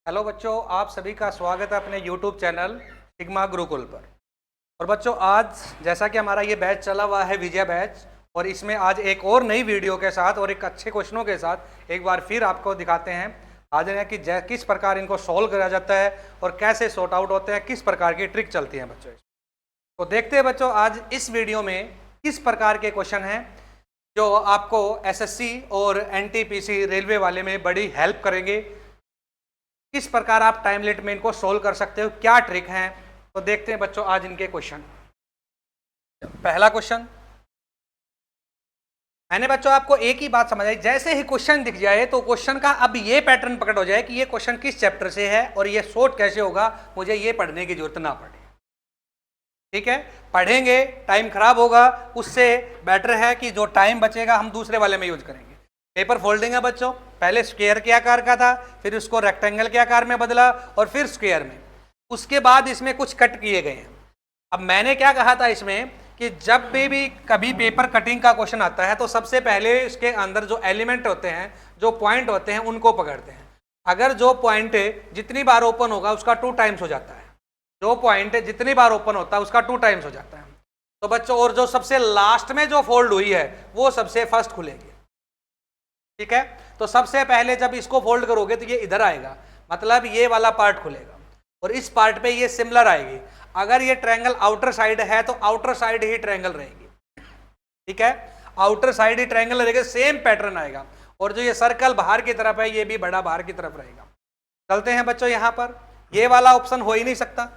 Hello बच्चों, आप सभी का स्वागत है अपने YouTube चैनल सिग्मा गुरुकुल पर। और बच्चों, आज जैसा कि हमारा ये बैच चला हुआ है विजय बैच, और इसमें आज एक और नई वीडियो के साथ और एक अच्छे क्वेश्चनों के साथ एक बार फिर आपको दिखाते हैं आज है कि किस प्रकार इनको सॉल्व करा जाता है और कैसे सॉर्ट आउट होते हैं, किस प्रकार की ट्रिक चलती है बच्चों। तो देखते हैं बच्चों आज इस वीडियो में किस प्रकार के क्वेश्चन हैं जो आपको एसएससी और एनटीपीसी रेलवे वाले में बड़ी हेल्प करेंगे। किस प्रकार आप टाइम लिमिट में इनको सोल्व कर सकते हो, क्या ट्रिक है। तो देखते हैं बच्चों आज इनके क्वेश्चन। पहला क्वेश्चन, मैंने बच्चों आपको एक ही बात समझ आई, जैसे ही क्वेश्चन दिख जाए तो क्वेश्चन का अब ये पैटर्न पकड़ हो जाए कि ये क्वेश्चन किस चैप्टर से है और ये सॉर्ट कैसे होगा, मुझे ये पढ़ने की जरूरत ना पड़े। ठीक है, पढ़ेंगे टाइम खराब होगा, उससे बेटर है कि जो टाइम बचेगा हम दूसरे वाले में यूज करेंगे। पेपर फोल्डिंग है बच्चों, पहले स्क्वायर के आकार का था, फिर उसको रेक्टेंगल के आकार में बदला और फिर स्क्वायर में, उसके बाद इसमें कुछ कट किए गए हैं। अब मैंने क्या कहा था इसमें कि जब भी कभी पेपर कटिंग का क्वेश्चन आता है तो सबसे पहले इसके अंदर जो एलिमेंट होते हैं, जो पॉइंट होते हैं, उनको पकड़ते हैं। अगर जो पॉइंट जितनी बार ओपन होगा उसका 2 टाइम्स हो जाता है, जो पॉइंट जितनी बार ओपन होता है उसका 2 टाइम्स हो जाता है। तो बच्चों, और जो सबसे लास्ट में जो फोल्ड हुई है वो सबसे फर्स्ट खुलेगी। ठीक है, तो सबसे पहले जब इसको फोल्ड करोगे तो ये इधर आएगा, मतलब ये वाला पार्ट खुलेगा और इस पार्ट पे ये सिमिलर आएगी। अगर ये ट्रायंगल आउटर साइड है तो आउटर साइड ही ट्रायंगल रहेगी। ठीक है, आउटर साइड ही ट्रायंगल रहेगा, सेम पैटर्न आएगा। और जो ये सर्कल बाहर की तरफ है ये भी बड़ा बाहर की तरफ रहेगा। चलते हैं बच्चों, यहां पर ये वाला ऑप्शन हो ही नहीं सकता।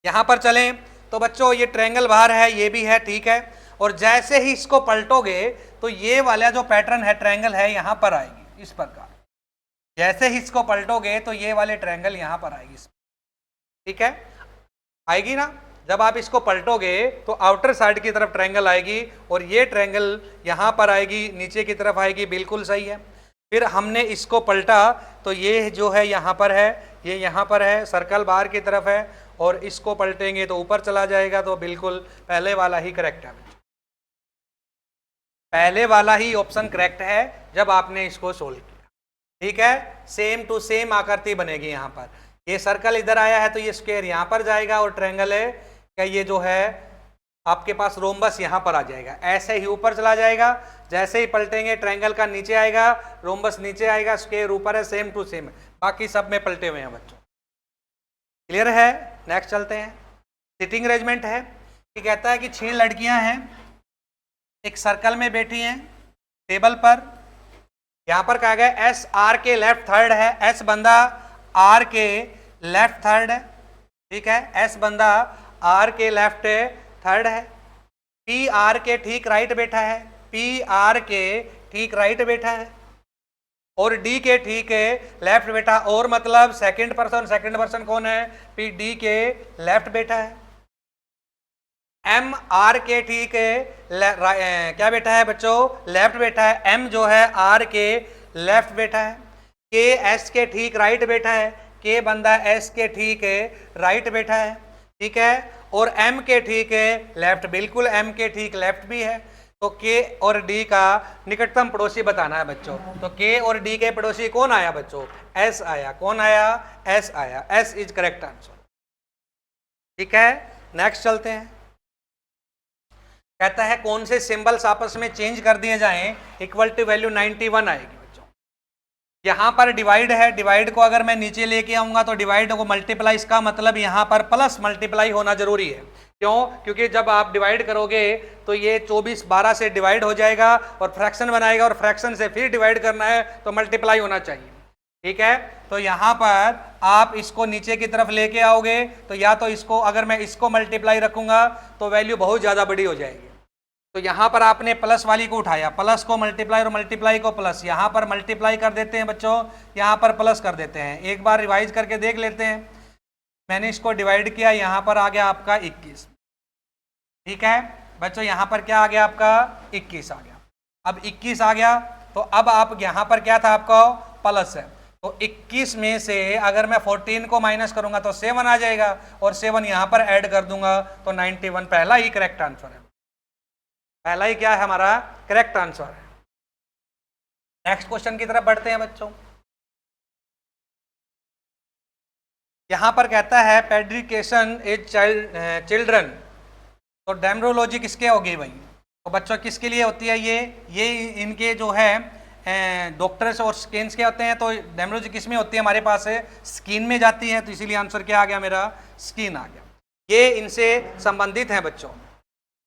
यहां पर चलें तो बच्चों ये ट्रायंगल बाहर है, ये भी है, ठीक है। और जैसे ही इसको पलटोगे तो ये वाला जो पैटर्न है ट्रायंगल है यहां पर आएगी इस प्रकार। जैसे ही इसको पलटोगे तो ये वाले ट्रायंगल यहां पर आएगी। ठीक है, आएगी ना। जब आप इसको पलटोगे तो आउटर साइड की तरफ ट्रायंगल आएगी और ये ट्रायंगल यहां पर आएगी, नीचे की तरफ आएगी, बिल्कुल सही है। फिर हमने इसको पलटा तो ये जो है यहां पर है, ये यहां पर है, सर्कल बाहर की तरफ है, और इसको पलटेंगे तो ऊपर चला जाएगा। तो बिल्कुल पहले वाला ही करेक्ट है, पहले वाला ही ऑप्शन करेक्ट है जब आपने इसको सोल्व किया। ठीक है, सेम टू सेम आकृति बनेगी। यहाँ पर ये सर्कल इधर आया है तो ये स्क्वायर यहाँ पर जाएगा, और ट्रायंगल है क्या ये जो है आपके पास रोम्बस यहाँ पर आ जाएगा, ऐसे ही ऊपर चला जाएगा। जैसे ही पलटेंगे ट्रायंगल का नीचे आएगा, रोम्बस नीचे आएगा, स्क्वायर ऊपर है, सेम टू सेम है, बाकी सब में पलटे हुए हैं बच्चों। क्लियर है। नेक्स्ट चलते हैं। सिटिंग अरेंजमेंट है कि कहता है कि 6 लड़कियां हैं, एक सर्कल में बैठी हैं टेबल पर। यहां पर कहा गया एस आर के लेफ्ट थर्ड है, एस बंदा आर के लेफ्ट थर्ड है। ठीक है, एस बंदा आर के लेफ्ट थर्ड है। पी आर के ठीक राइट बैठा है, पी आर के ठीक राइट बैठा है, और डी के ठीक है लेफ्ट बैठा। और मतलब सेकंड पर्सन कौन है, पी डी के लेफ्ट बैठा है। एम आर के ठीक है क्या बैठा है बच्चों, लेफ्ट बैठा है। एम जो है आर के लेफ्ट बैठा है। के एस के ठीक राइट बैठा है, के बंदा एस के ठीक है राइट बैठा है। ठीक है, और एम के ठीक है लेफ्ट, बिल्कुल एम के ठीक लेफ्ट भी है। तो के और डी का निकटतम पड़ोसी बताना है बच्चों। तो के और डी के पड़ोसी कौन आया बच्चों, एस आया। कौन आया, एस आया। S is correct answer. ठीक है, नेक्स्ट चलते हैं। कहता है कौन से सिंबल्स आपस में चेंज कर दिए जाएं, इक्वल टू वैल्यू 91 आएगी बच्चों। यहां पर डिवाइड है, डिवाइड को अगर मैं नीचे लेके आऊंगा तो डिवाइड को मल्टीप्लाई, इसका मतलब यहां पर प्लस मल्टीप्लाई होना जरूरी है। क्यों, क्योंकि जब आप डिवाइड करोगे तो ये 24 12 से डिवाइड हो जाएगा और फ्रैक्शन बनाएगा, और फ्रैक्शन से फिर डिवाइड करना है तो मल्टीप्लाई होना चाहिए। ठीक है, तो यहां पर आप इसको नीचे की तरफ लेके आओगे तो या तो इसको, अगर मैं इसको मल्टीप्लाई रखूंगा तो वैल्यू बहुत ज्यादा बड़ी हो जाएगी। तो यहां पर आपने प्लस वाली को उठाया, प्लस को मल्टीप्लाई और मल्टीप्लाई को प्लस, यहां पर मल्टीप्लाई कर देते हैं बच्चों, यहां पर प्लस कर देते हैं। एक बार रिवाइज करके देख लेते हैं। मैंने इसको डिवाइड किया, यहां पर आ गया आपका 21। ठीक है बच्चों, यहां पर क्या आ गया आपका 21 आ गया। अब 21 आ गया तो अब आप यहां पर क्या था आपका प्लस है, तो 21 में से अगर मैं 14 को माइनस करूंगा तो 7 आ जाएगा, और 7 यहां पर ऐड कर दूंगा तो 91 पहला ही करेक्ट आंसर है। पहला ही क्या है हमारा करेक्ट आंसर है। नेक्स्ट क्वेश्चन की तरफ बढ़ते हैं बच्चों। यहाँ पर कहता है पेडिकेशन इज चिल्ड्रन, तो डेमरोलॉजी किसके होगी भाई? तो बच्चों किसके लिए होती है ये इनके जो है डॉक्टर्स और स्किन्स के होते हैं। तो डेमरोलॉजी किस में होती है? हमारे पास है स्किन में जाती है, तो इसीलिए आंसर क्या आ गया मेरा? स्किन आ गया। ये इनसे संबंधित हैं बच्चों,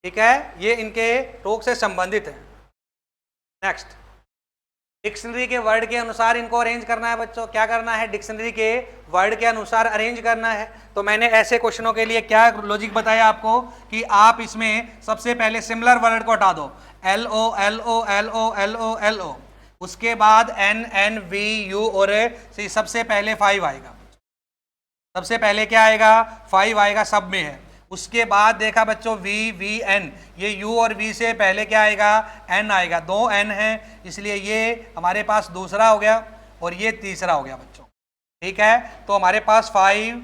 ठीक है, ये इनके रोग से संबंधित है। नेक्स्ट, डिक्शनरी के वर्ड के अनुसार इनको अरेंज करना है बच्चों। क्या करना है? डिक्शनरी के वर्ड के अनुसार अरेंज करना है। तो मैंने ऐसे क्वेश्चनों के लिए क्या लॉजिक बताया आपको कि आप इसमें सबसे पहले सिमिलर वर्ड को हटा दो, L O L O L O L O L O, उसके बाद एन एन वी यू और सबसे पहले 5 आएगा। सबसे पहले क्या आएगा? 5 आएगा, सब में है। उसके बाद देखा बच्चों वी वी एन, ये यू और वी से पहले क्या आएगा? एन आएगा। 2 एन है, इसलिए ये हमारे पास दूसरा हो गया और ये तीसरा हो गया बच्चों, ठीक है। तो हमारे पास 5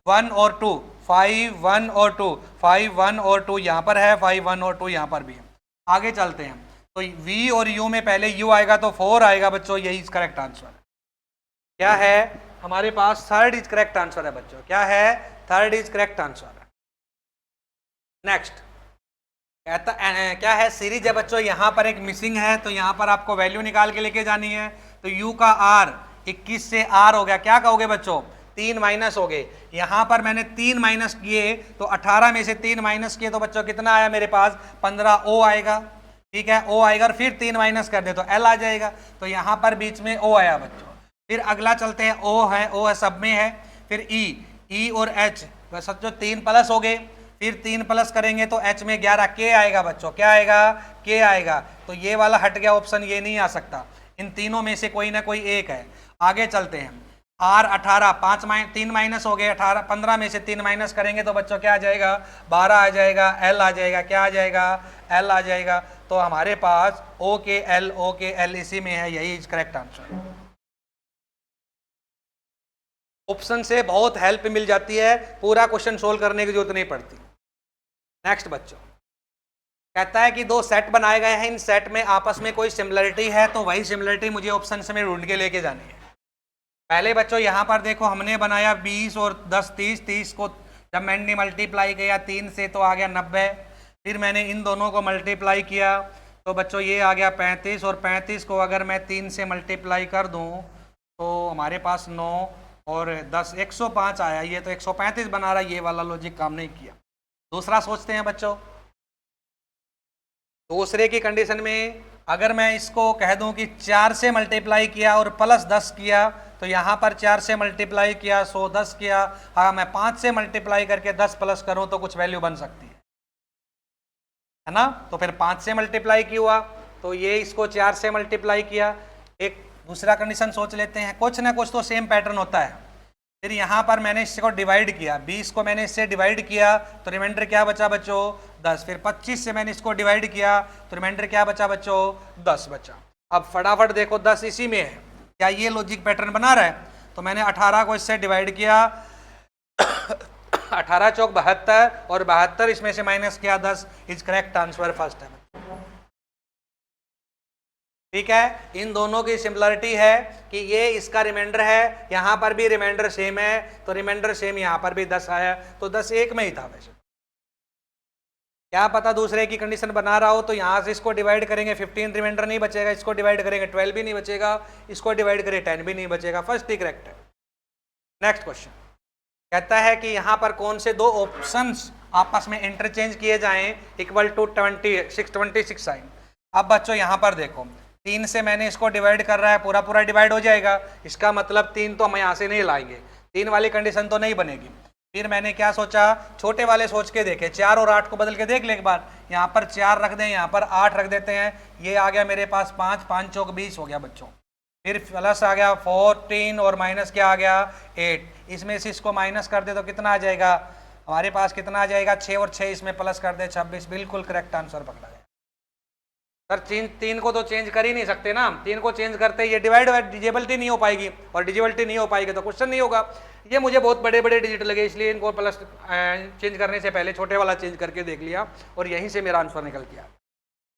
1 और 2, 5 1 और 2, 5 1 और 2 यहाँ पर है, 5 1 और 2 यहाँ पर भी है। आगे चलते हैं, तो वी और यू में पहले यू आएगा तो 4 आएगा बच्चों, यही करेक्ट आंसर है। क्या है हमारे पास? थर्ड इज करेक्ट आंसर है बच्चों। क्या है? थर्ड इज करेक्ट आंसर है। नेक्स्ट कहता क्या है? सीरीज है बच्चों, यहाँ पर एक मिसिंग है, तो यहाँ पर आपको वैल्यू निकाल के लेके जानी है। तो u का r 21 से r हो गया, क्या कहोगे बच्चों? 3 माइनस हो गए। यहाँ पर मैंने 3 माइनस किए, तो 18 में से 3 माइनस किए तो बच्चों कितना आया मेरे पास? 15 o आएगा, ठीक है, o आएगा, और फिर 3 माइनस कर दे तो l आ जाएगा। तो यहाँ पर बीच में o आया बच्चों। फिर अगला चलते हैं, o है सब में है। फिर e और h बच्चों 3 प्लस हो गए, फिर 3 प्लस करेंगे तो h में 11 k आएगा बच्चों। क्या आएगा? k आएगा। तो ये वाला हट गया ऑप्शन, ये नहीं आ सकता। इन तीनों में से कोई ना कोई एक है। आगे चलते हैं, r 18, 3 माइनस हो गए, 18 15 में से 3 माइनस करेंगे तो बच्चों क्या आ जाएगा? 12 आ जाएगा, l आ जाएगा। क्या आ जाएगा? l आ जाएगा। तो हमारे पास o के l इसी में है, यही करेक्ट आंसर। ऑप्शन से बहुत हेल्प मिल जाती है, पूरा क्वेश्चन सोल्व करने की जरूरत नहीं पड़ती। नेक्स्ट बच्चों कहता है कि 2 सेट बनाए गए हैं, इन सेट में आपस में कोई सिमिलरिटी है, तो वही सिमिलरिटी मुझे ऑप्शन से में ढूंढ के लेके जानी है। पहले बच्चों यहाँ पर देखो, हमने बनाया 20 और 10 30 को जब मैंने मल्टीप्लाई किया 3 से तो आ गया 90। फिर मैंने इन दोनों को मल्टीप्लाई किया तो बच्चों ये आ गया 35, और 35 को अगर मैं 3 से मल्टीप्लाई कर दूँ तो हमारे पास 9 और 10 105 आया। ये तो 135 बना रहा, ये वाला लॉजिक काम नहीं किया। दूसरा सोचते हैं बच्चों, दूसरे की कंडीशन में अगर मैं इसको कह दूं कि 4 से मल्टीप्लाई किया और प्लस 10 किया, तो यहाँ पर 4 से मल्टीप्लाई किया 110 किया। हाँ, मैं 5 से मल्टीप्लाई करके 10 प्लस करूं तो कुछ वैल्यू बन सकती है ना। तो फिर 5 से मल्टीप्लाई किया हुआ, तो ये इसको 4 से मल्टीप्लाई किया। एक दूसरा कंडीशन सोच लेते हैं, कुछ ना कुछ तो सेम पैटर्न होता है। फिर यहाँ पर मैंने इसको डिवाइड किया, 20 को मैंने इससे डिवाइड किया तो रिमाइंडर क्या बचा बच्चों? 10। फिर 25 से मैंने इसको डिवाइड किया तो रिमाइंडर क्या बचा बच्चों? 10 बचा। अब फटाफट देखो 10 इसी में है, क्या ये लॉजिक पैटर्न बना रहा है? तो मैंने 18 को इससे डिवाइड किया 18 चौक 72 और 72 इसमें से माइनस किया 10। इज करेक्ट आंसर फर्स्ट है, ठीक है। इन दोनों की सिमिलरिटी है कि ये इसका रिमाइंडर है, यहाँ पर भी रिमाइंडर सेम है, तो रिमाइंडर सेम यहाँ पर भी 10 आया, तो 10 एक में ही था। वैसे क्या पता दूसरे की कंडीशन बना रहा हो, तो यहाँ से इसको डिवाइड करेंगे 15 रिमाइंडर नहीं बचेगा, इसको डिवाइड करेंगे 12 भी नहीं बचेगा, इसको डिवाइड करें 10 भी नहीं बचेगा। फर्स्ट ही करेक्ट है। नेक्स्ट क्वेश्चन कहता है कि यहाँ पर कौन से 2 ऑप्शंस आपस में इंटरचेंज किए जाएं इक्वल टू 26 साइन। अब बच्चों यहाँ पर देखो, 3 से मैंने इसको डिवाइड कर रहा है, पूरा पूरा डिवाइड हो जाएगा, इसका मतलब 3 तो हम यहाँ से नहीं लाएंगे, 3 वाली कंडीशन तो नहीं बनेगी। फिर मैंने क्या सोचा, छोटे वाले सोच के देखे, 4 और 8 को बदल के देख ले एक बार। यहाँ पर 4 रख दें, यहाँ पर 8 रख देते हैं, ये आ गया मेरे पास 5, 5 चौक 20 हो गया बच्चों। फिर प्लस आ गया 14 और माइनस क्या आ गया 8, इसमें से इसको माइनस कर दे तो कितना आ जाएगा हमारे पास? कितना आ जाएगा? 6 और 6 इसमें प्लस कर दे 26। बिल्कुल करेक्ट आंसर पकड़ा गया। सर 3 को तो चेंज कर ही नहीं सकते ना, 3 को चेंज करते ये डिवाइड डिजिबिलिटी नहीं हो पाएगी, और डिजिबिलिटी नहीं हो पाएगी तो क्वेश्चन नहीं होगा। ये मुझे बहुत बड़े बड़े डिजिट लगे, इसलिए इनको प्लस चेंज करने से पहले छोटे वाला चेंज करके देख लिया और यहीं से मेरा आंसर निकल गया।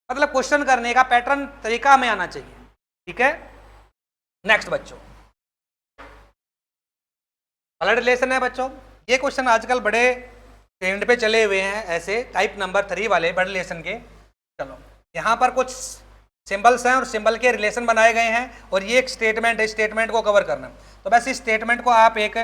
मतलब क्वेश्चन करने का पैटर्न तरीका हमें आना चाहिए, ठीक है। नेक्स्ट बच्चों ब्लड रिलेशन है बच्चों। ये क्वेश्चन आजकल बड़े ट्रेंड पे चले हुए हैं, ऐसे टाइप नंबर 3 वाले ब्लड रिलेशन के। चलो यहाँ पर कुछ सिंबल्स हैं और सिंबल के रिलेशन बनाए गए हैं और ये एक स्टेटमेंट है, स्टेटमेंट को कवर करना। तो बस इस स्टेटमेंट को आप एक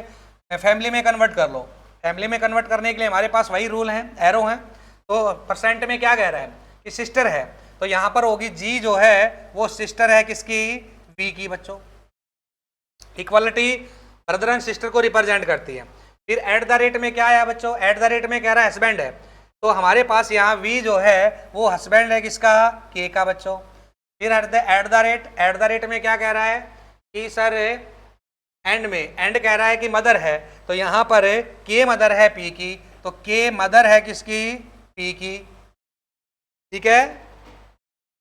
फैमिली में कन्वर्ट कर लो। फैमिली में कन्वर्ट करने के लिए हमारे पास वही रूल है, एरो है। तो परसेंट में क्या कह रहा है कि सिस्टर है, तो यहाँ पर होगी जी जो है वो सिस्टर है किसकी, बी की बच्चों। इक्वालिटी ब्रदर एंड सिस्टर को रिप्रेजेंट करती है। फिर एट द रेट में क्या आया बच्चों, एट द रेट में कह रहा है हस्बैंड है, तो हमारे पास यहाँ वी जो है वो हस्बैंड है किसका, के का बच्चों। फिर एट द रेट में क्या कह रहा है कि सर एंड में, एंड कह रहा है कि मदर है, तो यहाँ पर के मदर है पी की, तो के मदर है किसकी, पी की, ठीक है।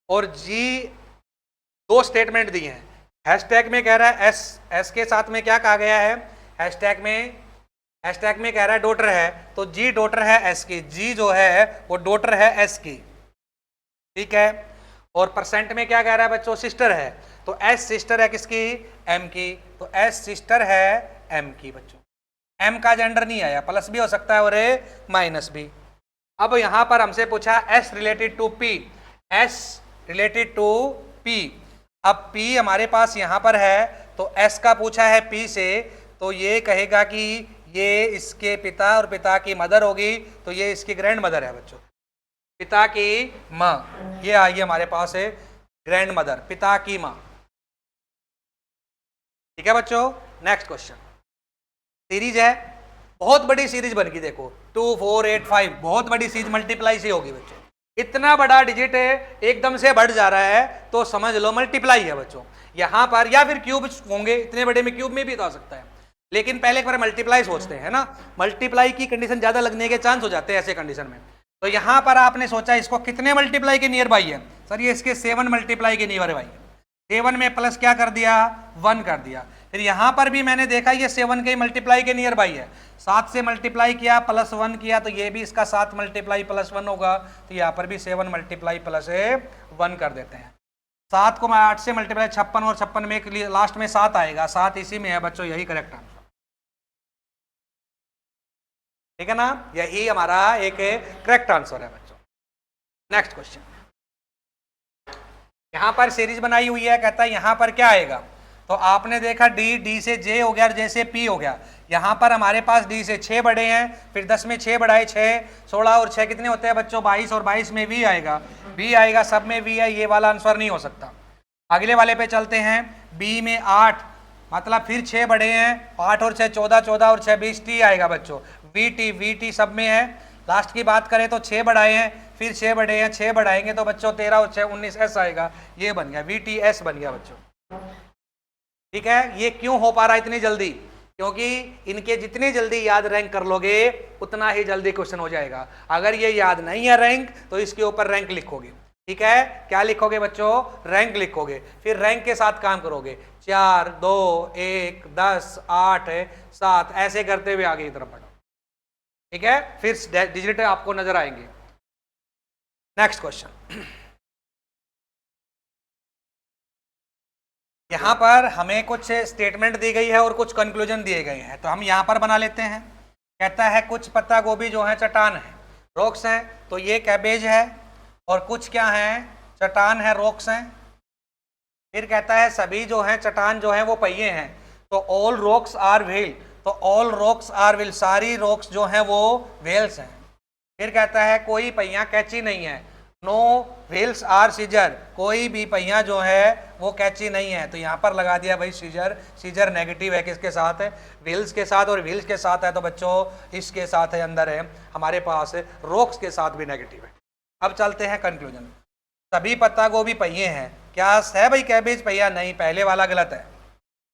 और जी दो स्टेटमेंट दिए हैं। हैशटैग में कह रहा है एस के साथ में क्या कहा गया है, हैशटैग में कह रहा है डॉटर है, तो जी डॉटर है एस की, जी जो है वो डॉटर है एस की, ठीक है। और परसेंट में क्या कह रहा है बच्चों, सिस्टर है, तो एस सिस्टर है किसकी, एम की, तो एस सिस्टर है एम की बच्चों। एम का जेंडर नहीं आया, प्लस भी हो सकता है और माइनस भी। अब यहां पर हमसे पूछा S related to P, S related to P. अब P हमारे पास यहाँ पर है, तो S का पूछा है P से, तो ये कहेगा कि ये इसके पिता और पिता की मदर होगी, तो ये इसकी ग्रैंड मदर है बच्चों, पिता की माँ। ये आई हमारे पास है ग्रैंड मदर, पिता की माँ, ठीक है बच्चों। नेक्स्ट क्वेश्चन, सीरीज है, बहुत बड़ी सीरीज बन गई, देखो 2 4 8 5, बहुत बड़ी सीरीज, मल्टीप्लाई से होगी बच्चों। इतना बड़ा डिजिट है एकदम से बढ़ जा रहा है, तो समझ लो मल्टीप्लाई है बच्चों यहाँ पर, या फिर क्यूब होंगे, इतने बड़े में क्यूब में भी तो आ सकता है, लेकिन पहले एक बार मल्टीप्लाई सोचते हैं ना, मल्टीप्लाई की कंडीशन ज्यादा लगने के चांस हो जाते हैं ऐसे कंडीशन में। तो यहाँ पर आपने सोचा इसको कितने मल्टीप्लाई के नियर बाई है, सर ये इसके 7 मल्टीप्लाई के नियर बाई है, 7 में प्लस क्या कर दिया, 1 कर दिया। फिर यहाँ पर भी मैंने देखा ये 7 के मल्टीप्लाई के नियर बाई है, 7 से मल्टीप्लाई किया प्लस 1 किया, तो ये भी इसका 7 मल्टीप्लाई प्लस 1 होगा, तो यहाँ पर भी 7 मल्टीप्लाई प्लस 1 कर देते हैं। 7 को मैं 8 से मल्टीप्लाई 56 और 56 में लास्ट में 7 आएगा, 7 इसी में है बच्चों, यही करेक्ट आंसर, ठीक है ना, यही हमारा एक करेक्ट आंसर है बच्चों। नेक्स्ट क्वेश्चन, यहां पर सीरीज बनाई हुई है, कहता है यहां पर क्या आएगा, तो आपने देखा डी से जे हो गया और जे से पी हो गया। यहां पर हमारे पास डी से 6 बड़े हैं, फिर 10 में 6 बढ़ाए 6, 16 और 6 कितने होते हैं बच्चों, 22, और 22 में वी आएगा, बी आएगा, सब में वी है, ये वाला आंसर नहीं हो सकता। अगले वाले पे चलते हैं, बी में 8, मतलब फिर 6 बड़े हैं, 8 और 6 14, 14 और 6 20, टी आएगा बच्चों, वी टी सब में है। लास्ट की बात करें तो 6 बढ़ाए हैं, फिर 6 बढ़े हैं, 6 बढ़ाएंगे तो बच्चों 13 और 6 19 एस आएगा, ये बन गया VTS बन गया बच्चों, ठीक है। ये क्यों हो पा रहा है इतनी जल्दी, क्योंकि इनके जितनी जल्दी याद रैंक कर लोगे उतना ही जल्दी क्वेश्चन हो जाएगा। अगर ये याद नहीं है रैंक, तो इसके ऊपर रैंक लिखोगे, ठीक है, क्या लिखोगे बच्चों, रैंक लिखोगे, फिर रैंक के साथ काम करोगे, 4 2 1 10 8 7 ऐसे करते हुए आगे की तरफ बढ़ो, ठीक है, फिर डिजिट आपको नजर आएंगे। नेक्स्ट क्वेश्चन, यहां पर हमें कुछ स्टेटमेंट दी गई है और कुछ कंक्लूजन दिए गए हैं, तो हम यहां पर बना लेते हैं। कहता है कुछ पत्ता गोभी जो है चट्टान है, रॉक्स हैं, तो ये कैबेज है, और कुछ क्या है, चट्टान है, रॉक्स हैं। फिर कहता है सभी जो है चट्टान जो है वो पहिए हैं, तो ऑल रॉक्स आर व्हील, तो ऑल रॉक्स आर व्हील, सारी रॉक्स जो हैं वो व्हील्स हैं। फिर कहता है कोई पहिया कैची नहीं है, नो व्हील्स आर सीजर, कोई भी पहिया जो है वो कैची नहीं है, तो यहाँ पर लगा दिया भाई सीजर, सीजर नेगेटिव है किसके साथ है, व्हील्स के साथ, और व्हील्स के साथ है तो बच्चों इसके साथ है, अंदर है हमारे पास रॉक्स के साथ भी नेगेटिव है। अब चलते हैं कंक्लूजन, सभी पत्ता गोभी पहिए हैं, क्या है भाई कैबेज पहिया, नहीं, पहले वाला गलत है।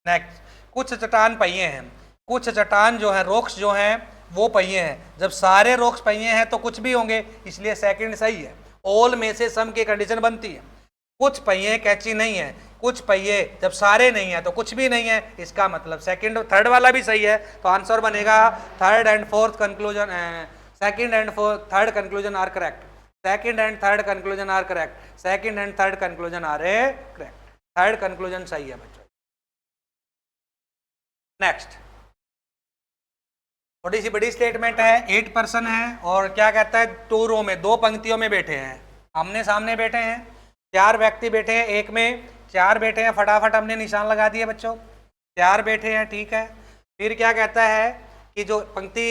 नेक्स्ट, कुछ चट्टान पहिए हैं, कुछ चट्टान जो है रॉक्स जो हैं वो पहिए हैं, जब सारे रॉक्स पहिए हैं तो कुछ भी होंगे, इसलिए सेकंड सही है, ऑल में से सम की कंडीशन बनती है। कुछ पहिए कैची नहीं है, कुछ पहिए जब सारे नहीं है तो कुछ भी नहीं है, इसका मतलब सेकंड थर्ड वाला भी सही है, तो आंसर बनेगा third and fourth conclusion, second and third conclusion are correct, second and third conclusion are correct, second and third conclusion are correct, third conclusion सही है बच्चों। नेक्स्ट, थोड़ी सी बड़ी स्टेटमेंट है, 8 पर्सन है और क्या कहता है 2 रो में 2 पंक्तियों में बैठे हैं, आमने सामने बैठे हैं, 4 व्यक्ति बैठे हैं, एक में 4 बैठे हैं, फटाफट हमने निशान लगा दिए बच्चों, 4 बैठे हैं, ठीक है। फिर क्या कहता है कि जो पंक्ति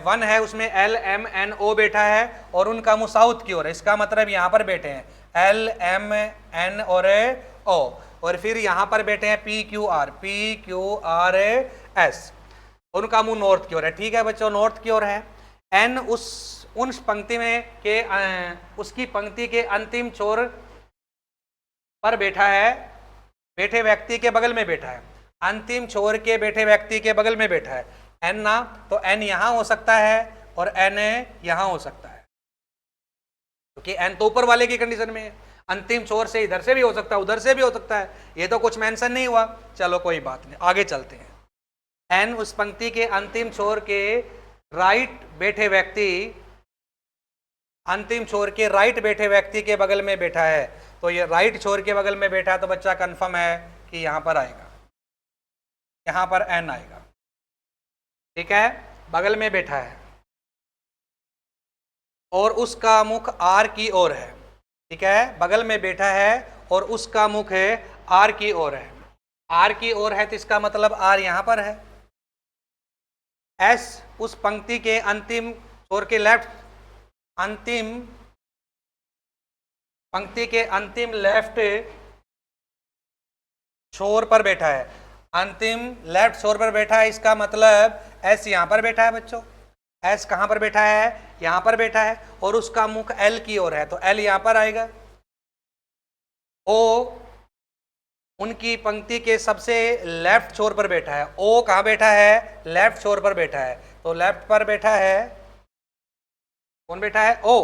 1 है उसमें L M N O बैठा है और उनका मुंह साउथ की ओर है, इसका मतलब यहाँ पर बैठे हैं L M N और O, और फिर यहाँ पर बैठे हैं P Q R S, उनका मुंह नॉर्थ की ओर है, ठीक है बच्चों, नॉर्थ की ओर है। N उन पंक्ति में के उसकी पंक्ति के अंतिम छोर पर बैठा है, बैठे व्यक्ति के बगल में बैठा है, अंतिम छोर के बैठे व्यक्ति के बगल में बैठा है N ना, तो N यहां हो सकता है और N यहां हो सकता है, क्योंकि N तो ऊपर वाले की कंडीशन में है, अंतिम छोर से इधर से भी हो सकता है, उधर से भी हो सकता है, ये तो कुछ मेंशन नहीं हुआ, चलो कोई बात नहीं, आगे चलते हैं। N उस पंक्ति के अंतिम छोर के राइट बैठे व्यक्ति, अंतिम छोर के राइट बैठे व्यक्ति के बगल में बैठा है, तो ये राइट छोर के बगल में बैठा है, तो बच्चा कंफर्म है कि यहां पर आएगा, यहां पर N आएगा, ठीक है, बगल में बैठा है और उसका मुख R की ओर है, ठीक है, बगल में बैठा है और उसका मुख है R की ओर है, R की ओर है तो इसका मतलब R यहां पर है। S उस पंक्ति के अंतिम छोर के लेफ्ट, अंतिम पंक्ति के अंतिम लेफ्ट छोर पर बैठा है, अंतिम लेफ्ट छोर पर बैठा है, इसका मतलब S यहां पर बैठा है बच्चों, S कहां पर बैठा है, यहां पर बैठा है और उसका मुख L की ओर है, तो L यहां पर आएगा। O उनकी पंक्ति के सबसे लेफ्ट छोर पर बैठा है, O कहां बैठा है, लेफ्ट छोर पर बैठा है, तो लेफ्ट पर बैठा है, कौन बैठा है, O।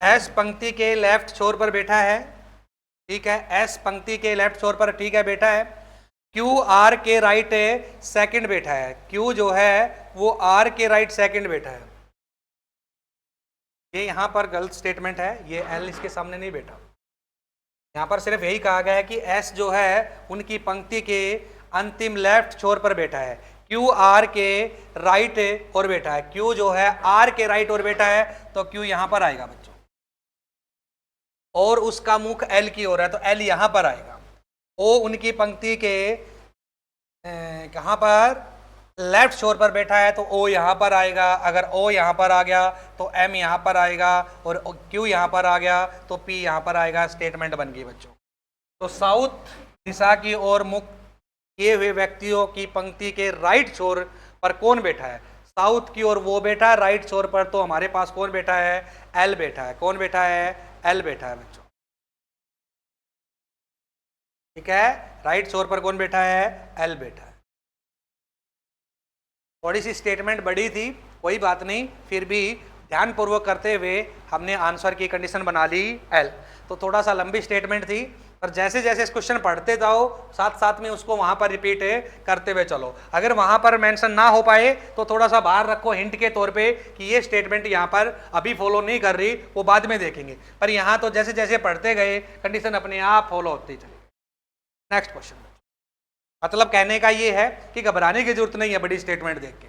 S पंक्ति के लेफ्ट छोर पर बैठा है, ठीक है, S पंक्ति के लेफ्ट छोर पर, ठीक है, बैठा है। Q R के राइट सेकंड बैठा है, Q जो है वो R के राइट सेकंड बैठा है, ये यहां पर गलत स्टेटमेंट है, ये L इसके सामने नहीं बैठा, यहां पर सिर्फ यही कहा गया है कि S जो है उनकी पंक्ति के अंतिम लेफ्ट छोर पर बैठा है, Q R के राइट और बैठा है, Q जो है R के राइट और बैठा है, तो Q यहां पर आएगा बच्चों, और उसका मुख L की ओर है, तो L यहां पर आएगा। O उनकी पंक्ति के कहां पर, लेफ्ट छोर पर बैठा है, तो O यहां पर आएगा, अगर O यहां पर आ गया तो M यहां पर आएगा और Q यहां पर आ गया तो P यहां पर आएगा, स्टेटमेंट बन गई बच्चों। तो साउथ दिशा की ओर मुख किए हुए व्यक्तियों की पंक्ति के राइट छोर पर कौन बैठा है, साउथ की ओर वो बैठा है, राइट छोर पर तो हमारे पास कौन बैठा है, L बैठा है, कौन बैठा है, L बैठा है बच्चों, ठीक है, राइट छोर पर कौन बैठा है, L बैठा है। थोड़ी सी स्टेटमेंट बड़ी थी, कोई बात नहीं, फिर भी ध्यानपूर्वक करते हुए हमने आंसर की कंडीशन बना ली L। तो थोड़ा सा लंबी स्टेटमेंट थी, पर जैसे जैसे इस क्वेश्चन पढ़ते जाओ साथ साथ में उसको वहां पर रिपीट करते हुए चलो, अगर वहां पर मेंशन ना हो पाए तो थोड़ा सा बाहर रखो हिंट के तौर पे कि ये स्टेटमेंट यहाँ पर अभी फॉलो नहीं कर रही, वो बाद में देखेंगे, पर यहाँ तो जैसे जैसे पढ़ते गए कंडीशन अपने आप फॉलो होती चली। नेक्स्ट क्वेश्चन, मतलब कहने का ये है कि घबराने की जरूरत नहीं है बड़ी स्टेटमेंट देख के।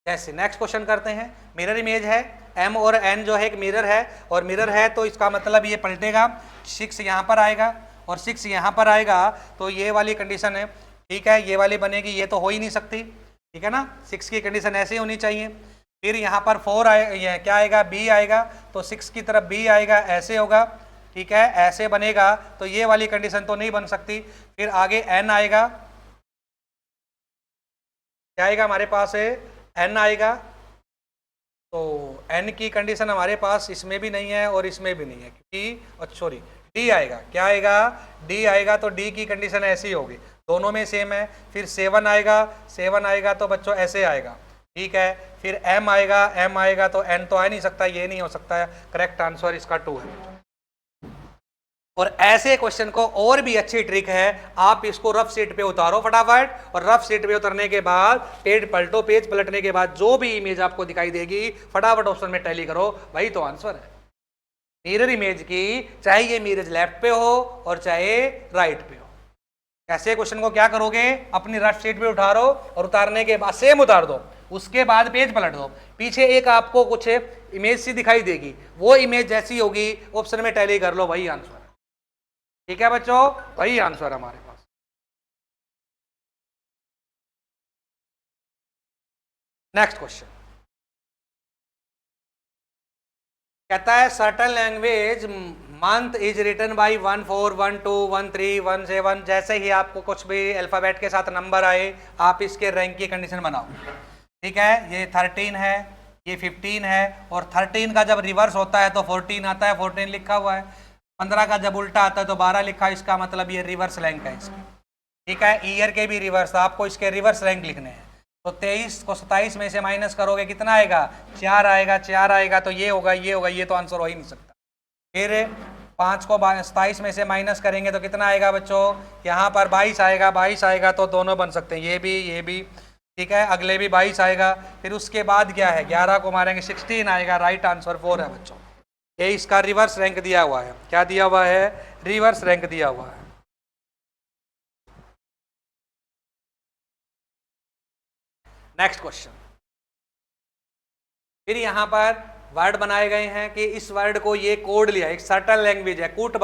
जैसे नेक्स्ट क्वेश्चन करते हैं, मिरर इमेज है, M और N जो है एक मिरर है, और मिरर है तो इसका मतलब ये पलटेगा, 6 यहाँ पर आएगा और 6 यहाँ पर आएगा, तो ये वाली कंडीशन है, ठीक है, ये वाली बनेगी, ये तो हो ही नहीं सकती, ठीक है ना, 6 की कंडीशन ऐसे ही होनी चाहिए। फिर यहाँ पर 4 आएगा, क्या आएगा, B आएगा, तो 6 की तरफ B आएगा, ऐसे होगा, ठीक है, ऐसे बनेगा, तो ये वाली कंडीशन तो नहीं बन सकती। फिर आगे N आएगा, क्या आएगा हमारे पास है, N आएगा, तो N की कंडीशन हमारे पास इसमें भी नहीं है और इसमें भी नहीं है, क्योंकि सॉरी D आएगा, क्या आएगा, D आएगा, तो D की कंडीशन ऐसी होगी, दोनों में सेम है। फिर 7 आएगा, 7 आएगा तो बच्चों ऐसे आएगा, ठीक है। फिर M आएगा, M आएगा, तो N तो आ नहीं सकता, ये नहीं हो सकता है, करेक्ट आंसर इसका 2 है। और ऐसे क्वेश्चन को और भी अच्छी ट्रिक है, आप इसको रफ शीट पे उतारो फटाफट, और रफ शीट पे उतरने के बाद पेज पलटो, पेज पलटने के बाद जो भी इमेज आपको दिखाई देगी फटाफट ऑप्शन में टैली करो, वही तो आंसर है मिरर इमेज की, चाहे ये मिरर लेफ्ट पे हो और चाहे राइट पे हो। कैसे क्वेश्चन को क्या करोगे, अपनी रफ शीट पे उठा रो और उतारने के बाद सेम उतार दो, उसके बाद पेज पलट दो, पीछे एक आपको कुछ इमेज सी दिखाई देगी, वो इमेज जैसी होगी ऑप्शन में टैली कर लो, वही आंसर है। ठीक है बच्चों, वही आंसर हमारे पास। नेक्स्ट क्वेश्चन कहता है certain language month is written by 1 4 1 2 1 3 1 7, जैसे ही आपको कुछ भी अल्फाबेट के साथ नंबर आए आप इसके रैंक की कंडीशन बनाओ। ठीक है, ये 13 है, ये 15 है, और 13 का जब रिवर्स होता है तो 14 आता है, 14 लिखा हुआ है। 15 का जब उल्टा आता है तो 12 लिखा है, इसका मतलब ये रिवर्स रैंक है इसकी। ठीक है, ईयर के भी रिवर्स, आपको इसके रिवर्स रैंक लिखने हैं। तो 23 को 27 में से माइनस करोगे कितना आएगा, 4 आएगा, 4 आएगा तो ये होगा, ये होगा, ये तो आंसर हो ही नहीं सकता। फिर 5 को 27 में से माइनस करेंगे तो कितना आएगा बच्चों, यहाँ पर 22 आएगा, 22 आएगा तो दोनों बन सकते हैं, ये भी। ठीक है, अगले भी 22 आएगा। फिर उसके बाद क्या है, 11 को मारेंगे 16 आएगा, राइट आंसर 4 है बच्चों। ये इसका रिवर्स रैंक दिया हुआ है, क्या दिया हुआ है, रिवर्स रैंक दिया हुआ है। नेक्स्ट क्वेश्चन, फिर यहां पर वर्ड बनाए गए हैं कि इस वर्ड को ये कोड लिया, एक सर्टन लैंग्वेज है, कूट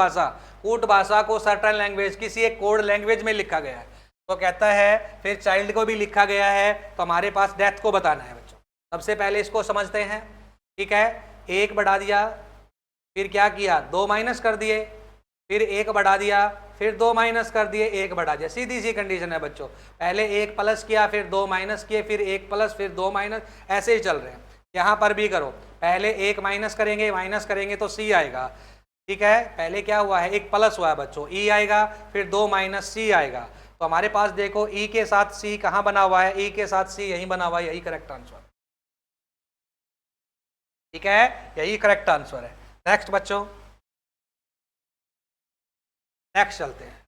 भाषा को सर्टन लैंग्वेज किसी एक कोड लैंग्वेज में लिखा गया है। तो कहता है फिर चाइल्ड को भी लिखा गया है, तो हमारे पास डेथ को बताना है बच्चों। सबसे पहले इसको समझते हैं। ठीक है, 1 बढ़ा दिया, फिर क्या किया, 2 माइनस कर दिए, फिर 1 बढ़ा दिया, फिर 2 माइनस कर दिए, 1 बढ़ा दिया, सीधी सी कंडीशन है बच्चों। पहले 1 प्लस किया, फिर 2 माइनस किए, फिर 1 प्लस, फिर 2 माइनस, ऐसे ही चल रहे हैं। यहाँ पर भी करो, पहले 1 माइनस करेंगे तो सी आएगा। ठीक है, पहले क्या हुआ है, 1 प्लस हुआ है बच्चों, ई आएगा, फिर 2 माइनस सी आएगा। तो हमारे पास देखो ई के साथ सी कहाँ बना हुआ है, ई के साथ सी यही बना हुआ है, यही करेक्ट आंसर। ठीक है, यही करेक्ट आंसर है। नेक्स्ट बच्चों, नेक्स्ट चलते हैं।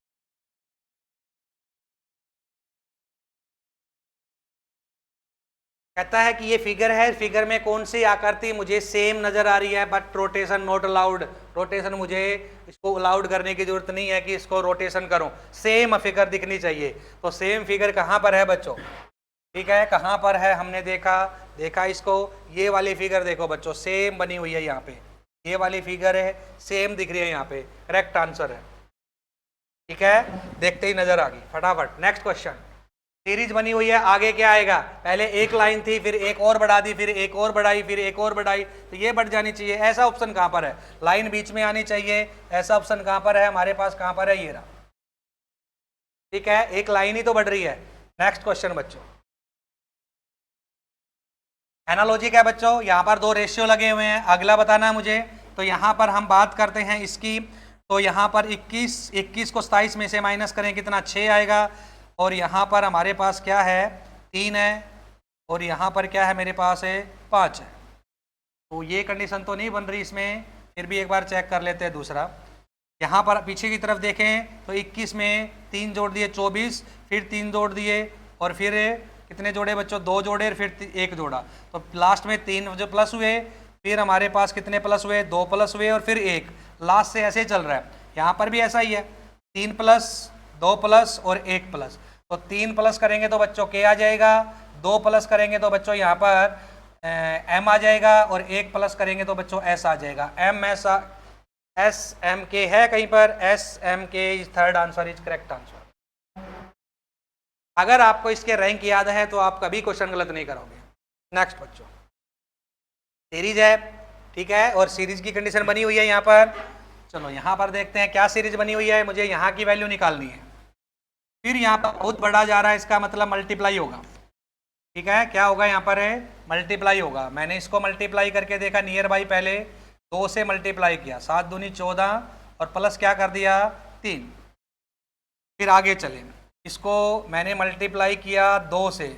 कहता है कि ये फिगर है, फिगर में कौन सी आकृति मुझे सेम नजर आ रही है, but rotation not allowed, rotation मुझे इसको अलाउड करने की जरूरत नहीं है कि इसको रोटेशन करूं, सेम फिगर दिखनी चाहिए। तो सेम फिगर कहां पर है बच्चों, ठीक है, कहां पर है, हमने देखा इसको, ये वाली फिगर देखो बच्चों, सेम बनी हुई है यहाँ पे, ये वाली फिगर है, सेम दिख रही है यहाँ पे, करेक्ट आंसर है। ठीक है, देखते ही नजर आ गई फटाफट। नेक्स्ट क्वेश्चन, सीरीज बनी हुई है, आगे क्या आएगा, पहले एक लाइन थी, फिर एक और बढ़ा दी, फिर एक और बढ़ाई, फिर एक और बढ़ाई, तो ये बढ़ जानी चाहिए। ऐसा ऑप्शन कहां पर है, लाइन बीच में आनी चाहिए, ऐसा ऑप्शन कहां पर है हमारे पास, कहां पर है, ये रहा। ठीक है, एक लाइन ही तो बढ़ रही है। नेक्स्ट क्वेश्चन बच्चों, एनालॉजी क्या है बच्चों, यहां पर 2 रेशियो लगे हुए हैं, अगला बताना है मुझे। तो यहां पर हम बात करते हैं इसकी, तो यहां पर 21 को 27 में से माइनस करें कितना, 6 आएगा, और यहाँ पर हमारे पास क्या है, 3 है, और यहाँ पर क्या है मेरे पास है, 5 है। तो ये कंडीशन तो नहीं बन रही इसमें, फिर भी एक बार चेक कर लेते हैं दूसरा। यहाँ पर पीछे की तरफ देखें तो 21 में 3 जोड़ दिए 24, फिर 3 जोड़ दिए, और फिर कितने जोड़े बच्चों, 2 जोड़े, फिर 1 जोड़ा, तो लास्ट में 3 जो प्लस हुए, फिर हमारे पास कितने प्लस हुए, 2 प्लस हुए, और फिर 1, लास्ट से ऐसे चल रहा है। यहाँ पर भी ऐसा ही है, 3 प्लस 2 प्लस और 1 प्लस, तो 3 प्लस करेंगे तो बच्चों के आ जाएगा, 2 प्लस करेंगे तो बच्चों यहाँ पर एम आ जाएगा, और 1 प्लस करेंगे तो बच्चों एस आ जाएगा। एस एम के है कहीं पर, एस एम के is third answer, is correct answer. अगर आपको इसके रैंक याद है तो आप कभी क्वेश्चन गलत नहीं करोगे। नेक्स्ट बच्चों, सीरीज है, ठीक है, और सीरीज की कंडीशन बनी हुई है यहाँ पर। चलो यहाँ पर देखते हैं क्या सीरीज बनी हुई है, मुझे यहाँ की वैल्यू निकालनी है। फिर यहाँ पर बहुत बड़ा जा रहा है, इसका मतलब मल्टीप्लाई होगा। ठीक है, क्या होगा यहाँ पर है, मल्टीप्लाई होगा। मैंने इसको मल्टीप्लाई करके देखा, नियर बाई पहले 2 से मल्टीप्लाई किया, 7 दूनी 14, और प्लस क्या कर दिया 3। फिर आगे चले, इसको मैंने मल्टीप्लाई किया 2 से,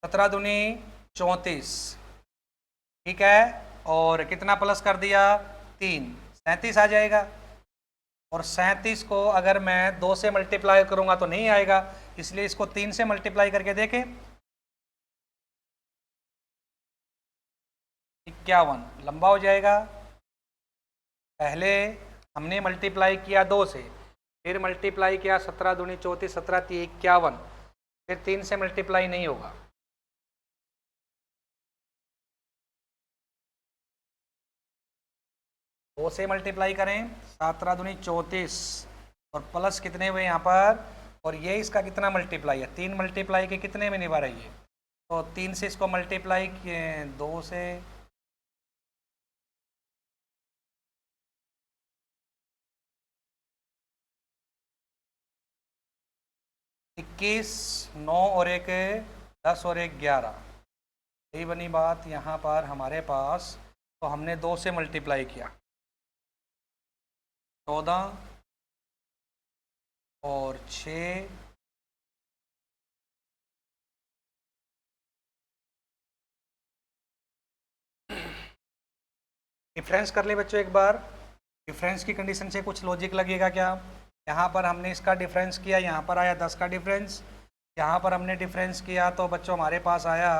17 दूनी 34, ठीक है, और कितना प्लस कर दिया 3, 37 आ जाएगा। और 37 को अगर मैं 2 से मल्टीप्लाई करूंगा तो नहीं आएगा, इसलिए इसको 3 से मल्टीप्लाई करके देखें, 51 लंबा हो जाएगा। पहले हमने मल्टीप्लाई किया 2 से, फिर मल्टीप्लाई किया 17 दूनी 34, 17 × 3 = 51, फिर 3 से मल्टीप्लाई नहीं होगा, दो से मल्टीप्लाई करें 17 दूनी 34 और प्लस कितने हुए यहाँ पर, और ये इसका कितना मल्टीप्लाई है, 3 मल्टीप्लाई के कितने में निभा रही है, तो 3 से इसको मल्टीप्लाई किए 2 से, इक्कीस, 9 और 1 10 और 1 11, यही बनी बात यहाँ पर हमारे पास। तो हमने 2 से मल्टीप्लाई किया 14 और 6 डिफरेंस कर ले बच्चों एक बार। डिफरेंस की कंडीशन से कुछ लॉजिक लगेगा क्या, यहाँ पर हमने इसका डिफरेंस किया, यहाँ पर आया 10 का डिफरेंस, यहाँ पर हमने डिफरेंस किया तो बच्चों हमारे पास आया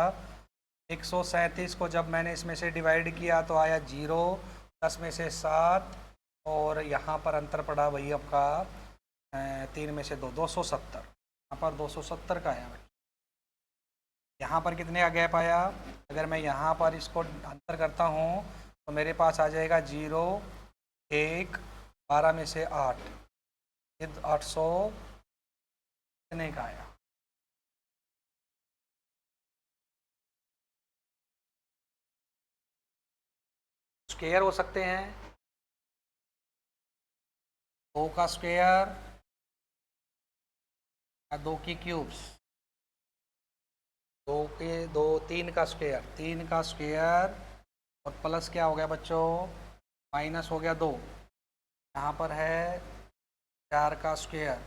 137 को जब मैंने इसमें से डिवाइड किया तो आया 0, 10 में से 7 और यहाँ पर अंतर पड़ा वही आपका 3 में से 2, 270, यहाँ पर 270 का आया। यहाँ पर कितने का गैप आया, अगर मैं यहाँ पर इसको अंतर करता हूँ तो मेरे पास आ जाएगा 0, 1, 12 में से 8, 800 कितने का आया, स्क्वायर हो सकते हैं, 2 का स्क्वायर या 2 की क्यूब्स, 2 के 2, 3 का स्क्वायर, 3 का स्क्वायर और प्लस क्या हो गया बच्चों, माइनस हो गया 2, यहाँ पर है 4 का स्क्वायर,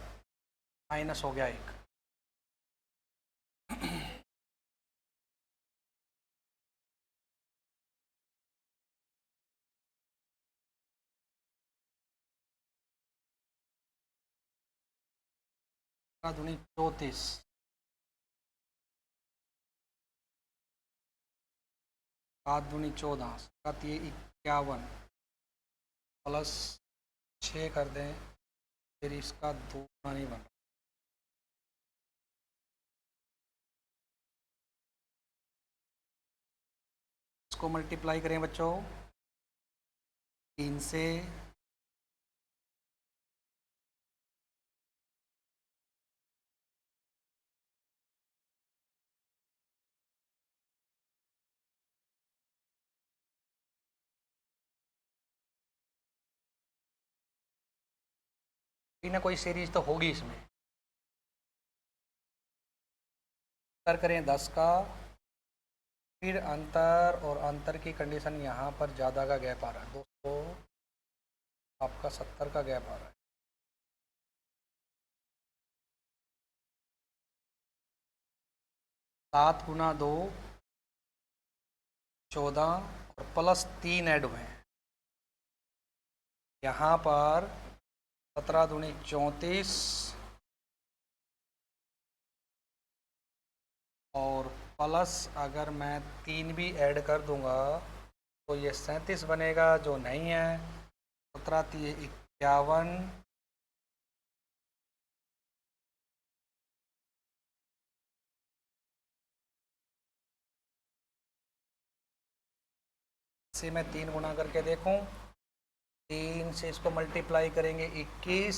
माइनस हो गया 1। दूनी 34, 7 दूनी 14, 7 ये 51 प्लस 6 कर दें, फिर इसका 2 गुना नहीं बन रहा, इसको मल्टीप्लाई करें बच्चों 3 से, ना कोई सीरीज तो होगी इसमें, अंतर करें 10 का, फिर अंतर और अंतर की कंडीशन यहाँ पर ज़्यादा का गैप आ रहा है, 200 आपका 70 का गैप आ रहा है, 7 गुना 2 14 और प्लस 3 ऐड हुए हैं, यहाँ पर 17 दूनी 34 और प्लस अगर मैं 3 भी ऐड कर दूंगा तो ये 37 बनेगा, जो नहीं है 17 × 3 = 51, से मैं 3 गुना करके देखूं, 3 से इसको मल्टीप्लाई करेंगे 21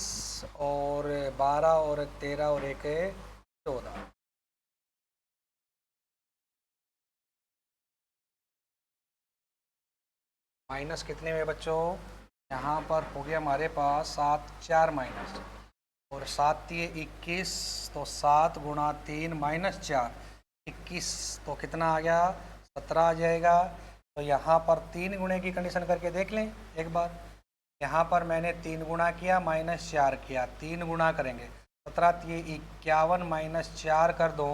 और 12 और 13 और 1 14, माइनस कितने में बच्चों, यहाँ पर हो गया हमारे पास 7 4 माइनस और 7 × 3 = 21, तो 7 गुना 3 माइनस 4 21, तो कितना आ गया 17 आ जाएगा। तो यहाँ पर 3 गुणे की कंडीशन करके देख लें एक बार, यहाँ पर मैंने 3 गुना किया माइनस 4 किया, 3 गुना करेंगे 17 × 3 = 51 माइनस 4 कर दो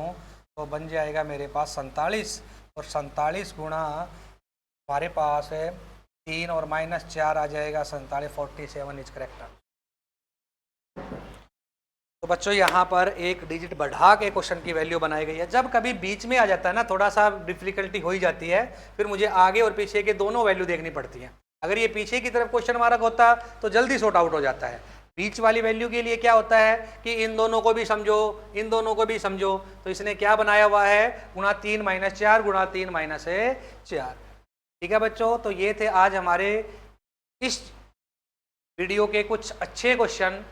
तो बन जाएगा मेरे पास 47, और 47 गुणा हमारे पास है 3 और माइनस 4 आ जाएगा 47, 47 इज करेक्ट। तो बच्चों यहाँ पर एक डिजिट बढ़ा के क्वेश्चन की वैल्यू बनाई गई है। जब कभी बीच में आ जाता है ना, थोड़ा सा डिफिकल्टी हो ही जाती है, फिर मुझे आगे और पीछे के दोनों वैल्यू देखनी पड़ती हैं। अगर ये पीछे की तरफ क्वेश्चन मार्क होता तो जल्दी सॉर्ट आउट हो जाता है, बीच वाली वैल्यू के लिए क्या होता है कि इन दोनों को भी समझो, इन दोनों को भी समझो, तो इसने क्या बनाया हुआ है, गुणा 3 माइनस 4 गुणा 3 माइनस 4। ठीक है बच्चों, तो ये थे आज हमारे इस वीडियो के कुछ अच्छे क्वेश्चन।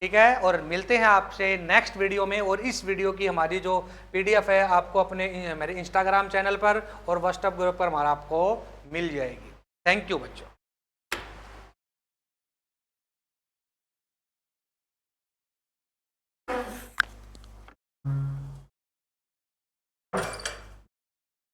ठीक है, और मिलते हैं आपसे नेक्स्ट वीडियो में। और इस वीडियो की हमारी जो PDF है आपको अपने मेरे इंस्टाग्राम चैनल पर और व्हाट्सएप ग्रुप पर हमारा आपको मिल जाएगी। थैंक यू बच्चों।